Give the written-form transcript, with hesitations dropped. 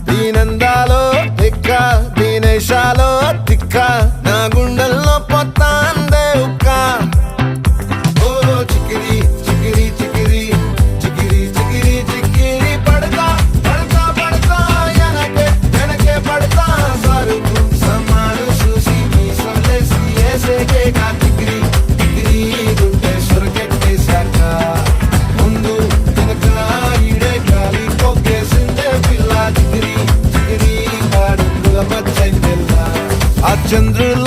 దీనందాలో తిక్క దీనేశాలో తిక్క నా గుండెల్లో పొత్తాందే ఉక్క ఓ చికిరి చికిరి చికిరి చికిరి చికిరి చికిరి పడతా పడతా పడతా వెనకే పడతా సరుకు సమాను చూసి మీ సొల్లేసి ఏసేకే కా చికిరి చికిరి గుండె సురకెట్టేశాక ముందు వెనక ఈడే గాలి కొక్కేసిందే పిల్ల చికిరి చికిరి కాడుల మధ్య ఆ చంద్రుల